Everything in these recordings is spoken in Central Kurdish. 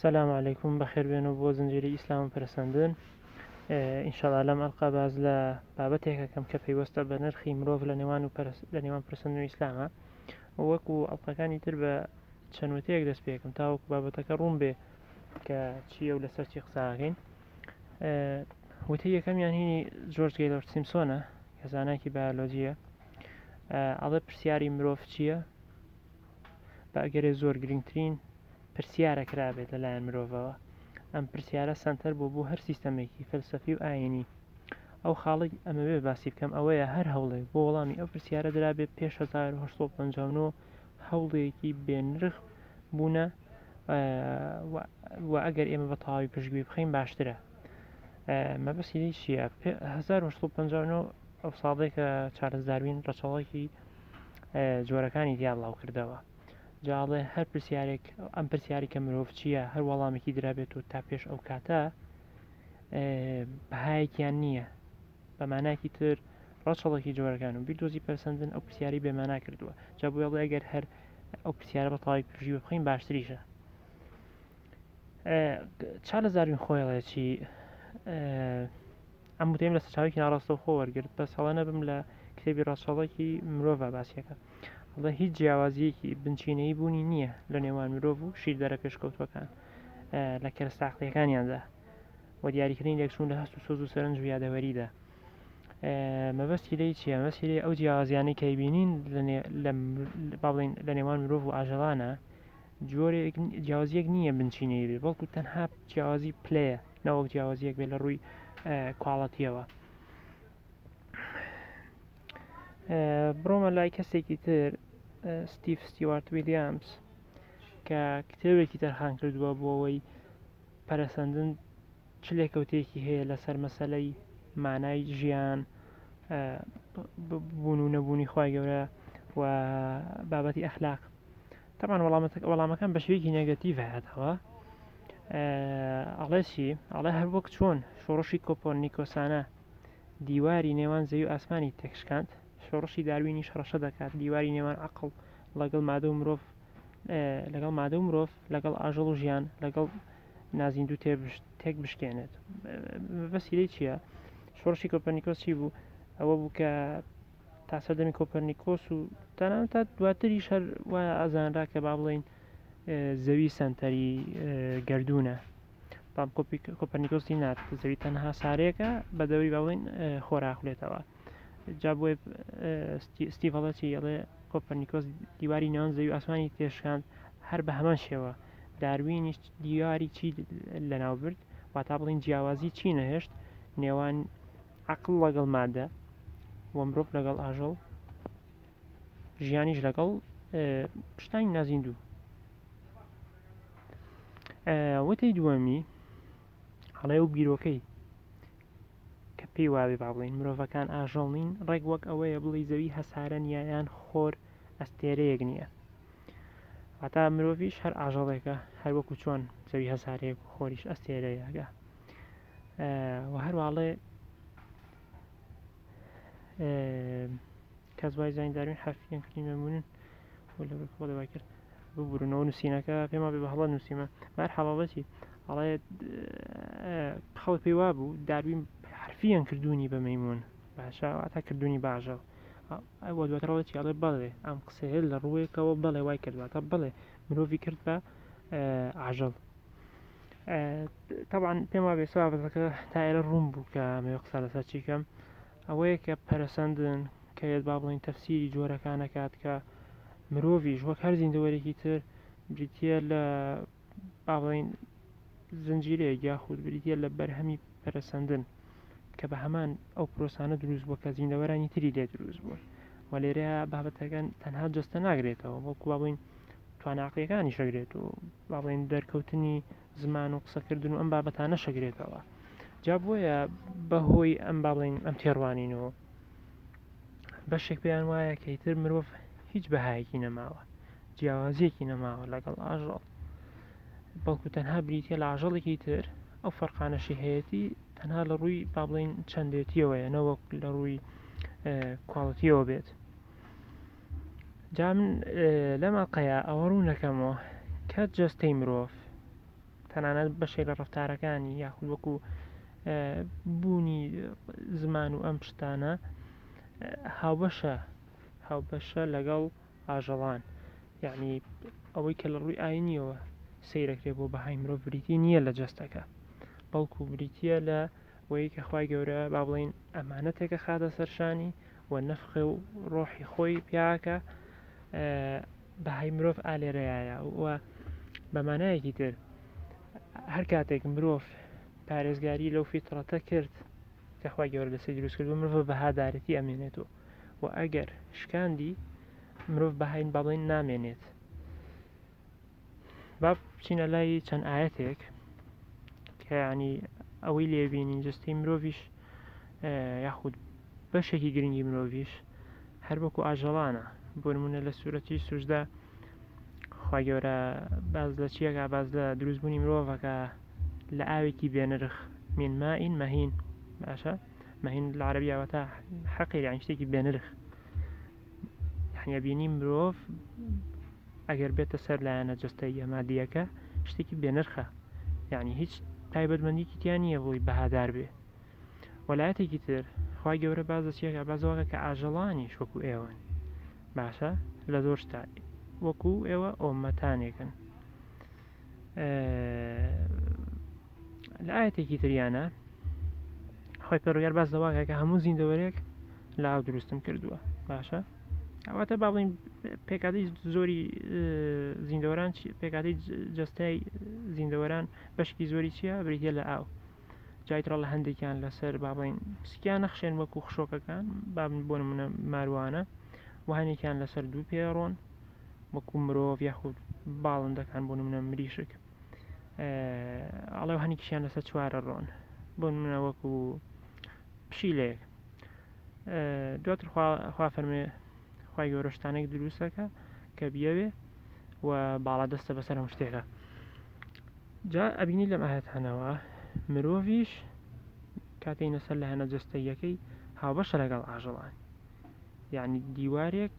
سلام علیکم بەخێر بێن و بۆ زنجیرەی ئیسلام و پەرسەندن. ئینشاءڵڵا لەم ئەڵقا باز لە بابەتێکەکەم کە پەیوەستە بە نرخی مرۆڤ لە نێوان پەرسەندن و ئیسلامە، وەکو ئەڵقەکانی تر بە چەند وتەیەک دەست پێکەم تاوەکو بابەتەکە ڕوون بێ کە چییە و لەسەر چی قساکەین. وتەی یەکەمیان هینی جۆرج گەیلۆرد سیمپسۆنە کە زانایکی بایۆلۆجیە. ئەڵێ پرسیاری مرۆڤ چییە؟ بە ئەگەرێ زۆر گرنگترین پرسیارە کرابێت لەلایەن مرۆڤەوە، ئەم پرسیارە سەنتەر بۆ هەر سیستەمێکی فەلسەفی و ئاینی. ئەو خاڵی ئەمەوێ باسی بکەم ئەوەیە هەر هەوڵێک بۆ وەڵامی ئەو پرسیارە درابێت پێش 1950 هەوڵێکی بێنرخ بوونە، و ئەگەر ئێمە بە تەواوی پشتگوێ بخەین باشترە. مەبەستی چییە؟ 1950 ئەو ساڵێک کە چارلز داروین ڕەچەڵێکی جۆرەکانی دیاڵاو کردەوە. جاڵێ هەر پرسیارێک ئەم پرسیاری کە مرۆڤ چییە هەر وەڵامێکی درابێت و تا پێش ئەو کاتە بەهایەکیان نییە، بە ماناکی تر ڕەچەڵێکی جۆرەکان و بیردۆزی پەرسەندن ئەو پرسیاری بێمانا کردووە. جا بۆ ئەڵێ ئەگەر هەر ئەو پرسیارە بە تەواوی پشتگوێ بخەین باشتریشە. چارلز داروین خۆیڵێ چی ئەم وتەیم لە سەرچاوێکی ناڕاستەوخۆ وەرگرت، بەس هەڵە نەبم لە کتێبی ڕەچەڵێکی مرۆڤ باسیەکە. ئەڵێ هیچ جیاوازیەکی بنچینەیی بوونی نییە لە نێوان مرۆڤ و شیردەرە پێشکەوتوەکان لە کەرەستاقلەکانیاندا و دیاریکردنی لێکچوون لە هەست و سۆز و سەرنج و یادەوەریدا. مەبەستی لێی چییە؟ مەبەستی لێ ئەو جیاوازیانەی کە بینین لە نێوان مرۆڤ و ئاژەڵانە جیاوازیەک نییە بنچینەی بێ، بەڵکو تەنها جیاوازی پلەیە، نەوەک جیاوازیەک بێ لە ڕووی کواڵەتیەوە. بڕۆمە لای کەسێکی تر، ستیڤ ستیوارت ویلیامز، کە کتێبێکی تەرخان کردووە بۆ ئەوەی پەرەسەندن چ لێکەوتێکی هەیە لەسەر مەسەلەی مانای ژیان، بوون و نەبوونی خوای گەورە و بابەتی ئەخلاق. تەمان وەڵامەکان بە شێوەیەکی نێگەتیڤ هاتەوە. ئەڵێ چی؟ ئەڵێ هەر وەک چۆن شۆڕشی کۆپەرنیکۆسانە دیواری نێوان زەوی و ئاسمانی تێکشکاند، شۆڕشی داروینیش ڕەشە دەکات دیواری نێوان عەقڵ لەگەڵ مادە و مرۆڤ، لەگەڵ ئاژەڵ و ژیان لەگەڵ نازیندوو تێک بشکێنێت. بەسی لێی چییە؟ شۆڕشی کۆپەرنیکۆس چی بوو؟ ئەوە بوو کە تا سەردەمی کۆپەرنیکۆس و تەنانەت تا دواتریش هەر وایە ئازانرا کە با بڵێین زەوی سەنتەری گەردوونە. بەڵام کۆپەرنیکۆسی نات زەوی تەنها سارەیەکە بە دەوری با بڵێین خۆراخولێتەوە. جا بۆی ستیڤەڵە چی ئەڵێ کۆپەرنیکۆس دیواری نێوان زەوی و ئاسمانی تێشکاند هەر بە هەمان شێوە داروینیش دیواری چی لەناو برد، واتا بڵین جیاوازی چی نەهێشت نێوان عەقڵ لەگەڵ مادە و مرۆڤ لەگەڵ ئاژەڵ، ژیانیش لەگەڵ شتانی نازیندوو. وتەی دووەمی هەڵێ و بیرۆکەی کە پێی وابێ با بڵین مرۆڤەکان ئاژەڵ نین ڕێک وەک ئەوەیە بڵی زەوی هەسارە نیە یان خۆر ئەستێرەیەک نییە. واتا مرۆڤیش هەر ئاژەڵێکە، هەر وەکو چۆن زەوی هەسارەیەک و خۆریش ئەستێرەیەکە. و هەروەڵێ کەس وای زانی داروین حرفیان کردی نەمونن لەوای کرد ببورنەوە نووسینەکە پێما بێ بە هەڵە نووسیمە بار حەڵاڵەتی ئەڵێ خەڵک پێی وابوو داروین حرفیان کردوونی بە مەیمون باشە واتا کردوونی باژەڵ. ئەوە دواترەوەتی ئەڵێ بەڵێ ئەم قسەیە لە ڕوویەکەوە بەڵێ وای کردواتە بڵێ مرۆڤی کرد بە ئاژەڵ. طبعاً پێم وابێ سەبابەتەکە تا ئێرە ڕوون بوو کە ئەمەوێ قسە لەسەر چیکەم. ئەوەیە کە پەرەسەندن کەوێت با بڵین تەفسیری جۆرەکانەکات کە مرۆڤیش وەک هەر زیندەوەرێکی تر بریتیە لە با بڵین زنجیرەیەک یاخود بریتیە لە بەرهەمی پەرەسەندن کە بە هەمان ئەو پرۆسانە دروست بووە کە زیندەوەرانی تری لێ دروست بووە. و لێرەیە بابەتەکان تەنها جەستە ناگرێتەوە بەڵکو با بڵین توانە عەقلیەکانی شەگرێت و با بڵین دەرکەوتنی زمان و قسەکردن و ئەم بابەتانە شەگرێتەوە. جا بۆیە بەهۆی ئەم با بڵین ئەم تێڕوانینەوە بەشێک پێیان وایە کە ئیتر مرۆڤ هیچ بەهایەکی نەماوە، جیاوازیەکی نەماوە لەگەڵ ئاژەڵ، بەڵکو تەنها بریتیە لە ئاژەڵێکی تر. ئەو فەرقانەشی هەیەتی تەنها لە ڕووی با بڵین چەندێتیەوەیە نەوەک لە ڕووی کواڵەتیەوە بێت. جا من لەم ئەڵقەیە ئەوە ڕوو نەکەمەوە کە جەستەی مرۆڤ تا تەنانەت بەشێک لە ڕەفتارەکانی یاخود وەکو بوونی زمان و ئەم شتانە هاوبەشە لەگەڵ ئاژەڵان، یعنی ئەوەی کە لە ڕووی ئاینیەوە سەیرەکرێ بۆ بەهای مرۆڤ بریتی نییە لە جەستەکە، بەڵکو بریتیە لە وەی کە خوای گەورە با بڵین ئەمانەتێکە خاتە سەرشانی و نەفخی و ڕۆحی خۆی پیاکە بەهای مرۆڤ ئالێرەیە و بەمانایەکی تر هەر کاتێک مرۆڤ پارێزگاری لەو فیتڕەتە کرد کە خوای گەورە لەسەر دروست کرد و مرۆڤ بەهادارەتی ئەمێنێتەوە و ئەگەر شکاندی مرۆڤ بەهاین با بڵین نامێنێت. با بچینە لای چەند ئاەتێک کە ینی ئەوەی لێبینین جستەی مرۆڤیش یاخود بەشێکی گرنگی مرۆڤیش هەر وەکو ئاژەڵانە. بۆ نمونە لە سوورەتی سوژدە خوای گەورە باز لە چیەکە؟ باز لە دروستبوونی مرۆڤەکە لە ئاوێکی بێنرخ من ماء مهین، باشە مەهین لە عەرەبییەوەتە حەقیر یانی شتێکی بێنرخ، یعنی ئەبینی مرۆڤ ئەگەر بێتە سەر لایەنە جەستەییە مادیەکە شتێکی بێنرخە، یعنی هیچ تایبەتمەندیکی تیان نییە بۆی بەهادار بێ. وەلایەتێکی تر خوای گەورە باز لە چیەکە؟ بازەوەکە کە ئاژەڵانیش وەکو ئێوەن، باشە لە زۆر شتا وەکو ئێوە ئۆمەتانێکن. لە ئاەتێکی تریانە خۆی پەروەردگار باز لەواکە کە هەموو زیندەوەرێک لە ئاو دروستم کردووە، باشە ئەواتە با بڵین پێکاتی زۆری زیندەوەران پێکاتی جەستای زیندەوەران بەشکی زۆری چییە؟ بریتە لە ئاو. جایترە لە هەندێکیان لەسەر با بڵین سکیان نەخشێن وەکو خشۆکەکان، بۆ نمونە ماروانە، و هەنێکیان لەسەر دوو پێڕۆن وەکو مرۆڤ یاخود باڵندەکان، بۆ نمونە مریشک، ئەڵێ هەنێکیشیان لەسەر چوارە ڕۆن، بۆ نمونە وەکو پشیلەیەک. دواتر خوا فەرمێ خوای گەورە شتانێک دروستەکە کە بیەوێ و باڵا دەستە بەسەر هەموو شتێکە. جا ئەبینی لەم ئاەتانەوە مرۆڤیش کاتێک نەسەر لایەنە جەستەییەکەی هاوبەشە لەگەڵ ئاژەڵان، یعنی دیوارێک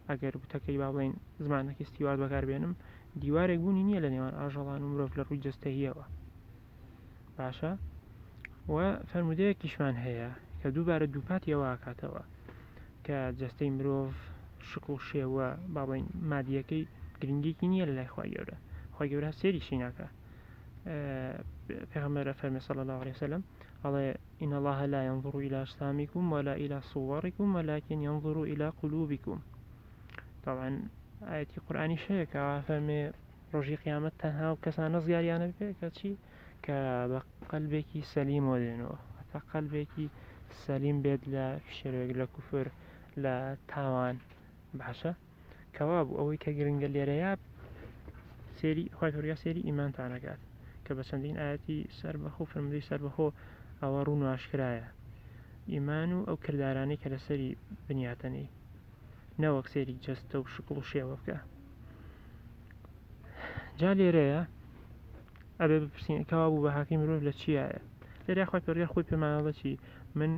ئەگەر وتەکەی با بڵین زمانەکە استیوار بەکاربێنم دیوارێک بوونی نییە لە نێوان ئاژەڵان و مرۆڤ لە ڕووی جەستەییەوە، باشە و فەرمودەیەکیشمان هەیە کە دووبارە دووپاتیەوە ئاکاتەوە کە جەستەی مرۆڤ شکڵ و شێوە با بڵین مادیەکەی گرنگێکی نییە لە لای خوای گەورە. خوای گەورە سێریشی ناکە. پێغەمبەر فەرمێ صلی الله عليه وسلم ئەڵێ إن الله لا ينظر إلى أجسامكم ولا إلى صوركم ولكن ينظر إلى قلوبكم. طبعا آية قرآنی شەیە کە فەرمێ ڕۆژی قیامەت تەنها و کەسانە زیاریانە بێ کە چی؟ کە بە قەلبێکی سەلیمەوە دێنەوە، هەتا قەلبێکی سەلیم بێت لە شێرێک لە کوفر لە تاوان، باشە کەوا بوو ئەوەی کە گرنگە لێرەیە سێری خوای گەورە سێری ئیمانتانەکات کە بە چەندین ئاەتی سەربەخۆ و فەرمودەی سەربەخۆ ئەوە ڕوون و ئاشکرایە ئیمان و ئەو کردارانەی کە لەسەری بنیاتەنەی نەوەک سێری جەستە و شکڵ و شێوە بکە. جا لێرەیە ئەبێ بپرسین کەوا بوو بەهاکەی مرۆڤ لە چیایە؟ لێرە خوای گەورە خۆی پێمانەڵە چی؟ من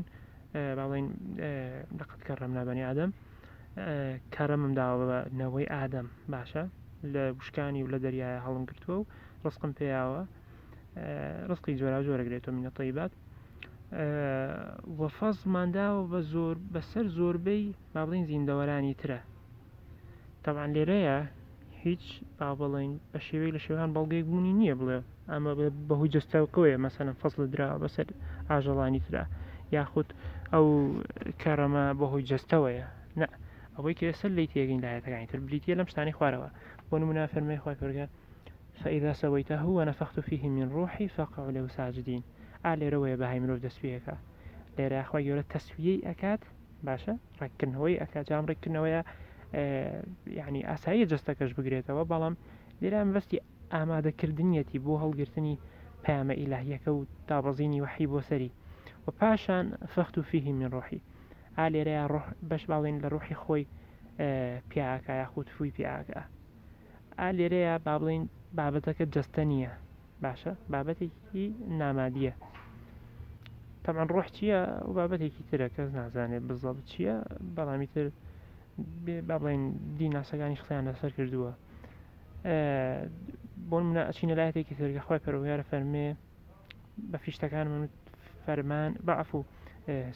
باڵین لەقەد کەرەمنا بەنی ئادەم، کەرەمم داوە بە نەوەی ئادەم، باشە لە وشکانی و لە دەریایە هەڵم گرتووە و ڕزقم پێیاوە، ڕزقی جۆرا جۆرەگرێتەوە منە طەیبات، وە فەزڵمانداوە بەسەر زۆربەی با بڵین زیندەوەرانی ترە. طبعا لێرەیە هیچ با بڵین بە شێوەی لە شێوان بەڵگەیەک بوونی نییە بڵێ ئەمە بەهۆی جەستەوەکەوەیە مەسەلەن فەزڵ دراوە بەسەر ئاژەڵانی ترە یاخود ئەو کەرەمە بەهۆی جەستەوەیە، نە ئەوەی کە ئێستا لی تێگەین لایەتەکانی تر بریتیە لەم شتانی خوارەوە. بۆ نمونە فەرمێ خوای گەورە فإذا سويته ونفخت فيه من روحي فقعوا له ساجدين. لێرەوەیە بەهای مرۆڤ دەست پێەکە، لێرە خوای گەورە تەسویەی ئەکات، باشە ڕێککردنەوەی ئەکات، جام ڕێککردنەوەیە یعنی ئاسایی جەستەکەش بگرێتەوە، بەڵام لێرە مەبەستی ئامادەکردنیەتی بۆ هەڵگرتنی پەیامە ئیلاهیەکە و دابەزینی وحی بۆ سەری و پاشان فەخت فيه من روحی. لێرەیە بەش باڵێن لە ڕوحی خۆی پیاکە یاخود فوی پیاکە. لێرەیە با بڵین بابەتەکە جەستە نییە، باشە بابەتێکی نامادیە. طبعا ڕۆح چییە و بابەتێکی ترە کەس نازانێت بزەڵ چییە، بەڵامی تر با بڵین دیناسەکانی خستیان لەسەر کردووە. بۆ نمونە ئەچینە لایەتێکی تر خۆی پەروەردگار فەرمێ بە فریشتەکانمان فەرمان بەعفو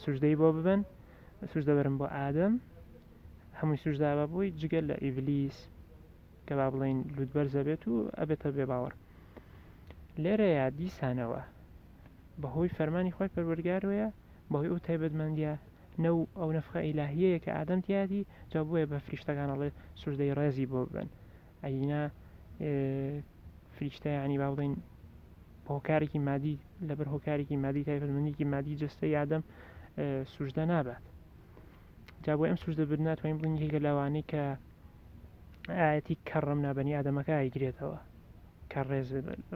سوژدەی بۆ ببن سوژدە بەرن بۆ ئادەم هەمووی سوژدا بە بووی جگەل لە ئیبلیس کە با بڵێن لوودبەرزە بێت و ئەبێتە بێباوەڕ لێرەیە دیسانەوە بەهۆی فەرمانی خۆی پەروەردگارەوەیە بەهۆی ئەو تایبەتمەندیە نەو ئەو نەفخە ئیلاهیەیە کە ئادەم تیاتی جا بۆیە بە فریشتەکانەڵێ سوژدەی ڕێزی بۆ ببن ئەینا فریشتە یعنی با بڵێن هۆکارێکی مادی لەبەر هۆکارێکی مادی تایبەتمەندێکی مادی جستەی ئادەم سوژدە نابات جا بۆ ئەم سوژدە بر ناتوانین بڵین یەکێکە لەوانەی کە ئاەتی کەڕەم نابەنی ئادەمەکە ئایگرێتەوە کە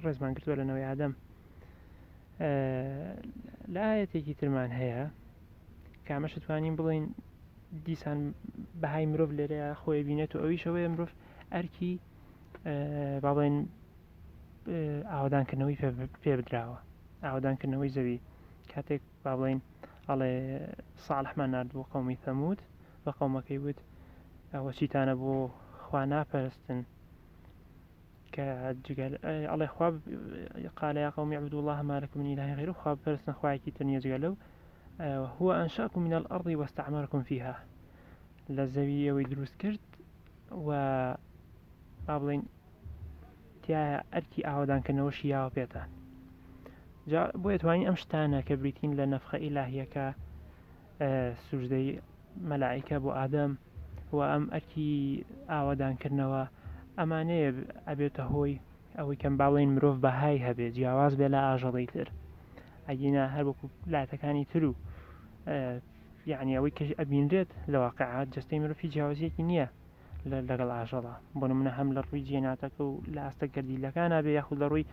ڕێزمان کردووە لەنەوەی ئادەم لە ئاەتێکی ترمان هەیە کامەش توانین بڵین دیسان بەهای مرۆڤ لێرەیە خۆی بینێت و ئەویشەوەی مرۆڤ ئەرکی با بڵێن ئاوادانکردنەوەی پێ بدراوە ئاوادانکردنەوەی زەوی کاتێک با بڵێن ئەڵێ ساڵحمان نردبوو قەومی ثەمود بە قەومەکەی وت ئەوە چیتانە بۆ خوا ناپەرستن کە ئەڵێ خوا قال يا قوم اعبدوا الله ما لكم من إله غيره خوا بپەرستن خوایەکی تر نییە جگە لەو هو أنشأكم من الأرض واستعمركم فيها لە زەوی ئەوەی دروست کرد و با بڵێن تایە ئەرکی ئاوادانکردنەوەشی یاوە پێتان جا بۆ ئەتوانین ئەم شتانە کە بریتین لە نەفخە ئیلاهیەکە سوژدەی مەلائیکە بۆ ئادەم و ئەم ئەرکی ئاوادانکردنەوە ئەمانەیە ئەبێتە هۆی ئەوەی کەم با بڵێن مرۆڤ بەهای هەبێت جیاواز بێ لە ئاژەڵی تر ئەگینا هەر وەکو لاتەکانی تر و یعنی ئەوەی کە ئەبینرێت لە واقعات جستەی مرۆڤی جیاوازیەکی نییە لەگەڵ ئاژەڵە بۆ نمونە هەم لە ڕووی جێناتەکە و لە ئاستە گەردیلەکانە بێ یاخود لە ڕووی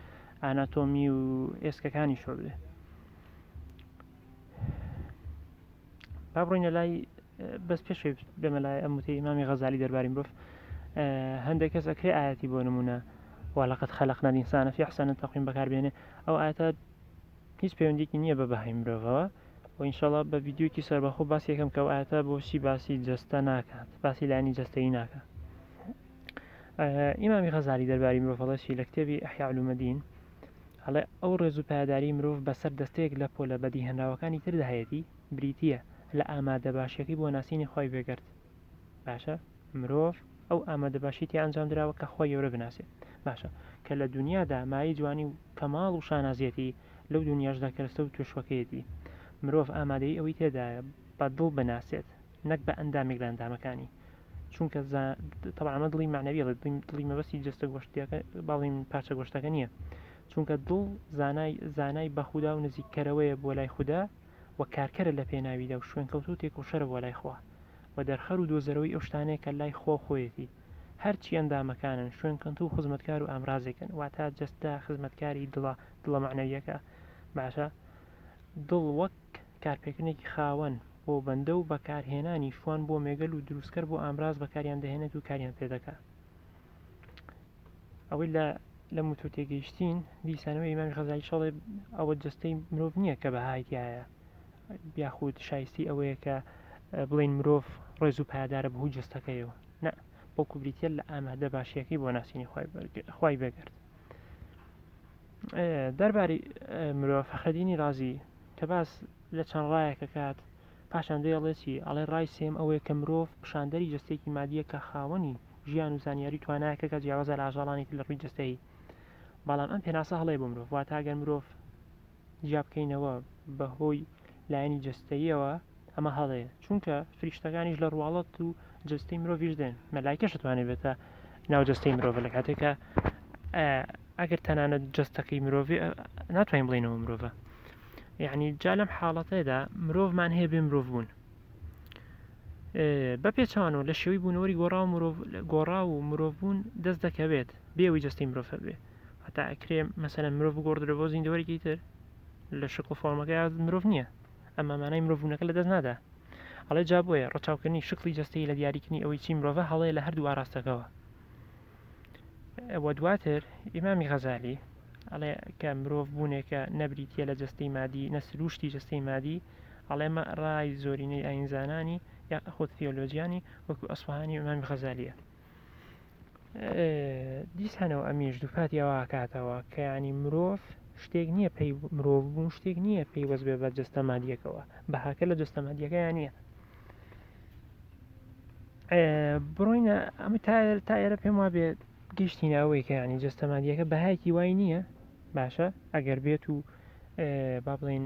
ئاناتۆمی و ئێسکەکانی شۆ بێ با بڕۆینە لای بەس پێشێ بێمە لای ئەم وتەی ئیمامی غەزالی دەربارەی مرۆڤ هەندێک کەس ئەکرێ ئاەتی بۆ نمونە ولقد خلقنا الإنسان في أحسن تقويم بەکاربێنێ ئەو ئاەتە هیچ پەیوەندیکی نییە بە بەهای مرۆڤەوە و ئینشاڵڵا بە ڤیدیۆکی سەربەخۆ باسی یەکەم کە ئەو ئاەتە بۆچی باسی جەستە ناکات باسی لایەنی جەستەیی ناکات ئیمامی غەزالی دەربارەی مرۆڤەڵەشی لە کتێبی ئەحیا علومەدین هەڵێ ئەو ڕێز و پایداری مرۆڤ بەسەر دەستەیەک لە پۆلە بەدی هێنراوەکانی تردا هەیەتی بریتیە لە ئامادە باشیەکەی بۆ ناسینی خۆی بێگرت باشە مرۆڤ ئەو ئامادە باشیتی ئەنجام درراوە کە خۆی گەورە بناسێت باشە کە لە دنیادا مای جوانی و کەماڵ و شانازیەتی لەو دنیاشدا کەرەستە و توێشوەکەیەتی مرۆڤ ئامادەی ئەوەی تێدایە بە دڵ بناسێت نەک بە ئەندامێک لە ئەندامەکانی چونکە طبعا ئەمە دڵی معنەویە دڵی مەبەستی جستە گۆشتیەکە باڵی پارچە گۆشتەکە نییە چونکە دڵ زانای بەخودا و نزیککەرەوەیە بۆ لای خوددا و کارکەرە لە پێناویدا و شوێن کەوت و تێکۆشەرە بۆ لای خوا و دەرخەر و دۆزەرەوەی ئەو شتانەیە کە لای خۆیەتی هەرچی ئەندامەکانن شوێن کەنت و خزمەتکار و ئامرازێکن واتە جەستە خزمەتکاری دڵە معنەویەکە باشە دڵ وەک کارپێکردنێکی خاوەن بۆ بەندە و بەکارهێنانی شوان بۆ مێگەل و دروستکەر بۆ ئامراز بەکاریان دەهێنێت و کاریان پێدەکات ئەوەی لە موتۆ تێگەیشتین دیسانەوەی ئیمامی غەزالی شەڵێ ئەوە جەستەی مرۆڤ نییە کە بەهایتیایە یاخود شایستی ئەوەیە کە بڵین مرۆڤ ڕێز و پایدارە بەهوو جەستەکەیەوە نە بەڵکو بریتە لە ئامادە باشیەکەی بۆ ناسینی خوای بێگرت دەربارەی مرۆڤ فەخرەدینی رازی کە باس لە چەند ڕایەکە کات پاشان دەیڵێتی ئەڵێ ڕای سێم ئەوەیە کە مرۆڤ پیشاندەری جستێکی مادیە کە خاوەنی ژیان و زانیاری توانایەکە کە جیاوازە لە ئاژەڵانی تر لە ڕووی جستەیی بەڵام ئەم پێناسە هەڵەیە بۆ مرۆڤ واتە ئەگەر مرۆڤ جیا بکەینەوە بەهۆی لایەنی جستەییەوە ئەمە هەڵەیە چونکە فریشتەکانیش لە ڕواڵەت و جستەی مرۆڤیش دێن مەلایکەش دەتوانێت بێتە ناو جستەی مرۆڤ لە کاتێکە ئەگەر تەنانەت جستەکەی مرۆڤی ناتوانین بڵێنەوە مرۆڤە یعنی جا لەم حاڵەتەدا مرۆڤمان هەیە بێ مرۆڤ بوون بە پێچوانەوە لە شێوەی بوونەوەری گۆڕا و مرۆڤ بوون دەست دەکەوێت بێەوەی جستەی مرۆڤ هەبێ هەتا ئەکرێ مەسەلەن مرۆڤ بگۆڕدرێت بۆ زیندەوەرێکی تر لە شکل فۆرمەکە مرۆڤ نییە ئەمە مانای مرۆڤبوونەکە لە دەست نادا هەڵێ جا بۆیە ڕەچاوکردنی شکلی جستەی لە دیاریکردنی ئەوەی چی مرۆڤە هەڵەیە لە هەردوو ئاراستەکەەوە وە دواتر ئیمامی غەزالی ئەڵێ کە مرۆڤ بوونێکە نەبریتە لە جستەی مادی نەسروشتی جستەی مادی ئەڵێمە ڕای زۆرینەی ئاینزانانی یا خۆت تیۆلۆجیانی وەکو ئەسفەهانی ئیمامی غەزالیە دیسانەوە ئەمیش دووپاتی ئەوە کاتەوە کە ینی مرۆڤ شتێک نییە پێی مرۆڤ بوون شتێک نییە پێی وەز بێ بە جەستە مادیەکەوە بەهاکە لە جەستە مادیەکەیان نییە بڕۆینە ئەمە تا ئێرە پێم وا بێت گەشتینە ئەوەی کە ینی جەستە مادیەکە بەهایەکی وای نییە باشە ئەگەر بێت و با بڵێن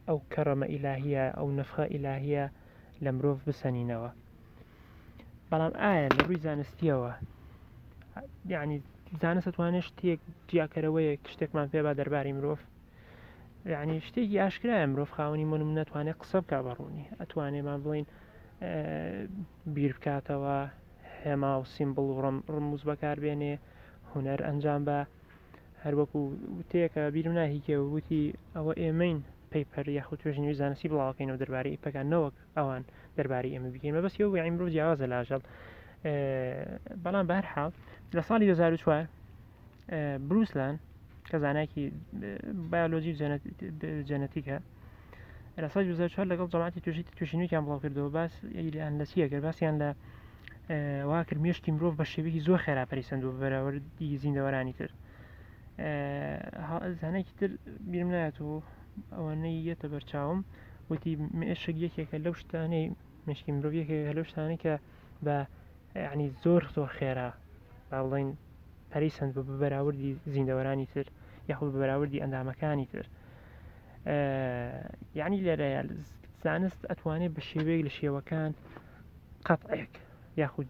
ئەو کەڕەمە ئیلاهیە ئەو نەفخە ئیلاهیە لە مرۆڤ بسەنینەوە بەڵام ئایا لە ڕووی زانستیەوە یعنی زانست ئەتوانێت شتێک جیاکەرەوەیە شتێکمان پێ با دەرباری مرۆڤ یعنی شتێکی ئاشکرایە مرۆڤ خاوەنی من نەتوانێت قسە بکە بەڕوونی ئەتوانێمان بڵین بیر بکاتەوە هێما و سیمبڵ و ڕموز بەکاربێنێ هونەر ئەنجام بە هەروەکو وتەیەکە بیرم ناهیکێ وتی ئەوە ئێمەین پەیپەر یاخود توێژینەوەی زانستی بڵاوکەینەوە دەربارەی ئیپەکان نەوەک ئەوان دەربارەی ئێمە بگەین مەبەستی ئەوە یعنی مرۆڤ جیاوازە لاژەڵ بەڵام بەهەرحاڵ لە ساڵی 2004 بروسلان کە زانایکی بایۆلۆجی جەنەتیکە لە ساڵی 2004 لەگەڵ جەماعەتی توێژینەوەیان بڵاو کردەوە باس یان لە چیەکە باسییان لە وا کرد مێشتی مرۆڤ بە شێوەیەکی زۆر خێراپەریسەندوو بەراوردی زیندەوەرانی تر زانایکی تر بیرم نایەتەوە ئەوانەی یەتە بەرچاوم وتی مێشک یەکێکە لەو شتانەی مشکی مرۆڤیەکێکە لەو شتانەی کە بە ینی زۆر خێرا با بڵێن پەریسەند بە بەراوردی زیندەوەرانی تر یاخود بە بەراوردی ئەندامەکانی تر یعنی لێرەیە زانست ئەتوانێت بە شێوەیەک لە شێوەکان قەتعێک یاخود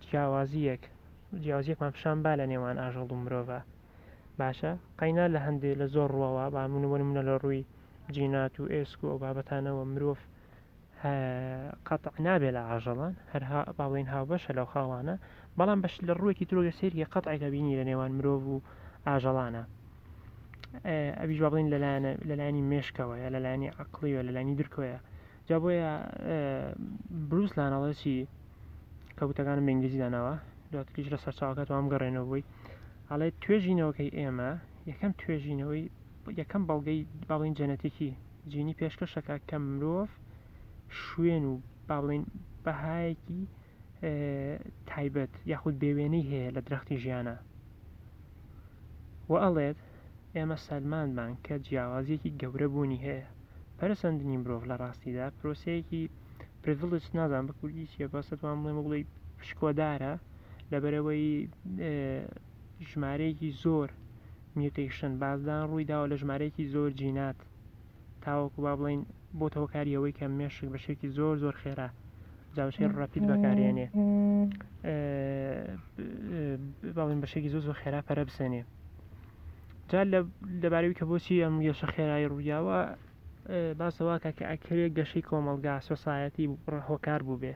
جیاوازیەکمان پیشان با لە نێوان ئاژەڵ و مرۆڤە باشە قەینا لە هەندێک لە زۆر ڕۆوە با منە لە ڕووی جینات و ئێسک و ئەو بابەتانەوە مرۆڤ قەتع نابێت لە ئاژەڵان هەرها باڵین هاوبەشە لەو خاوانە بەڵام بەش لە ڕوویەکی ترۆگە سێریە قەتعێکە بینی لە نێوان مرۆڤ و ئاژەڵانە ئەویش با بڵین لەلایانی مێشکەوە یا لەلایانی عەقڵیوە لەلایانی درکۆیە جا بۆیە بروسلان ئەڵێ چی کەوتەکانم بە ئینگلیزی داناوە دواتریش لە سەرچاوەکەت وام گەڕێنەوە بووی ئەڵێ توێژینەوەکەی ئێمە یەکەم توێژینەوەی یەکەم بەڵگەی باڵین جەنەتیکی جینی پێشکەشەکە کە مرۆڤ شوێن و با بڵین بەهایەکی تایبەت یاخود بێوێنەی هەیە لە درەختی ژیانە و ئەڵێت ئێمە سەلمانمان کە جیاوازیەکی گەورە بوونی هەیە پەرسەندنی مرۆڤ لە ڕاستیدا پرۆسەیەکی پریڤیلێج نازان بە کوردی چیە بەسەتوان بڵێ بڵێ پشکۆدارە لەبەرەوەی ژمارەیەکی زۆر میوتیشن بازدان ڕووی داوە لە ژمارەیەکی زۆر جینات تاوەکو با بڵین بۆتەوە کاریەوەی کە مێشک بە شێوەیەکی زۆر خێرا جاوشەی ڕەپید بەکارێنێ باڵین بە شێوەیەکی زۆر خێرا پەرە بسەنێ جا لەبارەوەی کە بۆچی ئەم گەشە خێرایی ڕوویاوە باسەوە کە ئەکرێت گەشەی کۆمەڵگا سۆسایەتی هۆکار بوو بێ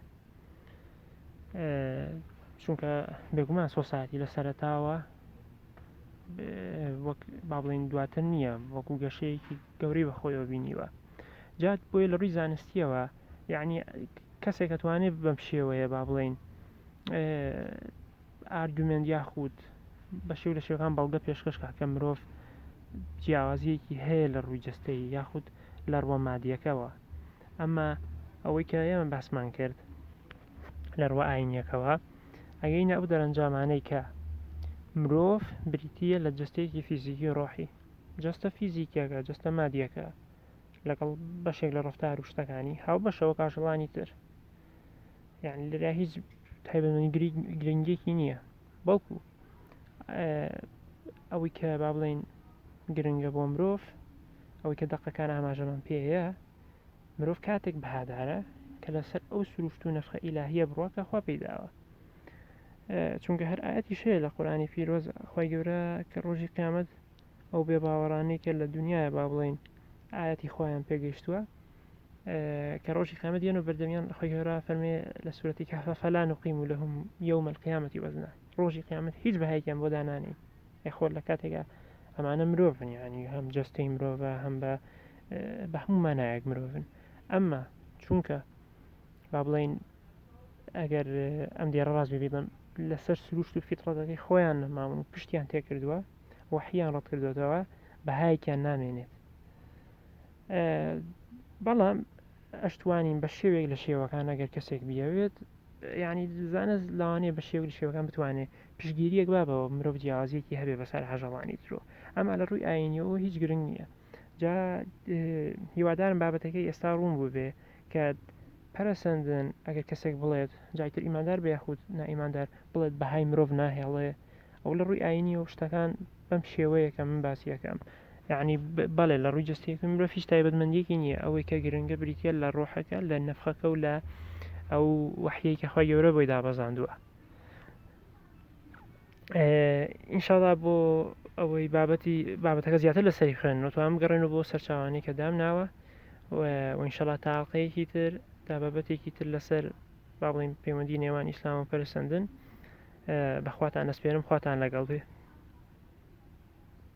چونکە بێگومان سۆسایەتی لە سەرەتاوە وەک با بڵین دواتر نییە وەکو گەشەیەکی گەورەی بەخۆیەوە بینیوە جات بۆیە لە ڕووی زانستیەوە یعنی کەسێک دەتوانێت بەم شێوەیە با بڵین ئارگومنت یاخود بە شێو لە شێوەکان بەڵگە پێشکەشکە کە مرۆڤ جیاوازیەکی هەیە لە ڕووی جەستەیی یاخود لە ڕووە مادیەکەوە ئەمما ئەوەی کە ئێمە باسمان کرد لە ڕووە ئاینیەکەوە ئەگەینە ئەو دەرەنجامانەی کە مرۆڤ بریتیە لە جەستەیەکی فیزیکی و ڕۆحی جەستە فیزیکیەکە جەستە مادیەکە لەگەڵ بەشێک لە ڕەفتار و شتەکانی هاو بەشەوە کاژەڵانی تر یعنی لەلا هیچ تایبەتمەندی گرنگێکی نییە بەڵکو ئەوەی کە با بڵێن گرنگە بۆ مرۆڤ ئەوەی کە دەقەکان ئاماژەمان پێەیە مرۆڤ کاتێک بەهادارە کە لەسەر ئەو سروشت و نەفخە ئیلاهیە بڕواکە خوا پێداوە چونکە هەر ئاەتی شەیە لە قورئانی پیرۆز خوای گەورە کە ڕۆژی قیامەت ئەو بێ باوەڕانەی کە لە دنیاە با بڵێن ئاەتی خۆیان پێگەیشتووە کە ڕۆژی قیامەت دێن و بەردەمیان خوای گەورە فەرمێ لە سورەتی کەهف فەلا نوقیم لەهم یەوم القیامەتی وەزنا ڕۆژی قیامەت هیچ بەهایەکیان بۆ دانانین خۆر لە کاتێکە ئەمانە مرۆڤن ینی هەم جەستەی مرۆڤە هەم بە هەموو مانایەک مرۆڤن ئەمما چونکە با بڵێن ئەگەر ئەم دیێڕە ڕاست بێ لەسەر سروشت و فیتڕەتەکەی خۆیان نەماون و پشتیان تێکردووە وەحییان ڕەت کردوێتەوە بەهایەکیان نامێنێت بەڵام ئەشتوانین بە شێوێک لە شێوەکان ئەگەر کەسێک بیاوێت ینی زانست لەوانەیە بە شێوەکان بتوانێت پشگیریەک بابەوە مرۆڤ جیاوازیەکی هەبێ بەسەر هەژەڵانی ترۆ ئەمە لە ڕووی ئاینیەوە هیچ گرنگ نییە جا هیوادارم بابەتەکەی ئێستا ڕوون بوو بێ کە پەرەسەندن ئەگەر کەسێک بڵێت جایتر ئیماندار بە یاخود نائیماندار بڵێت بەهای مرۆڤ ناهێڵێ ئەو لە ڕووی ئاینی و شتەکان بەم شێوەیەکە من باسیەکەم یعنی بەڵێ لە ڕووی جستێک مرۆڤ هیچ تایبەتمەندیەکی نییە ئەوەی کە گرنگە بریتە لە ڕۆحەکە لە نەفخەکە و لە ئەو وحیەی کە خۆی گەورە بۆی دابەزاندووە ئینشاڵا بۆ ئەوەی بابەتەکە زیاتر لە سەری خوێن نوتوان بگەڕێنەوە بۆ سەرچاوانی کە دامناوە وئینشەڵا تاقەیەکی تر تا بابەتێکی تر لەسەر با بڵین پەیوەندی نێوان ئیسلام و پەرسەندن بەخواتان ئەسپێرم خواتان لەگەڵ بێ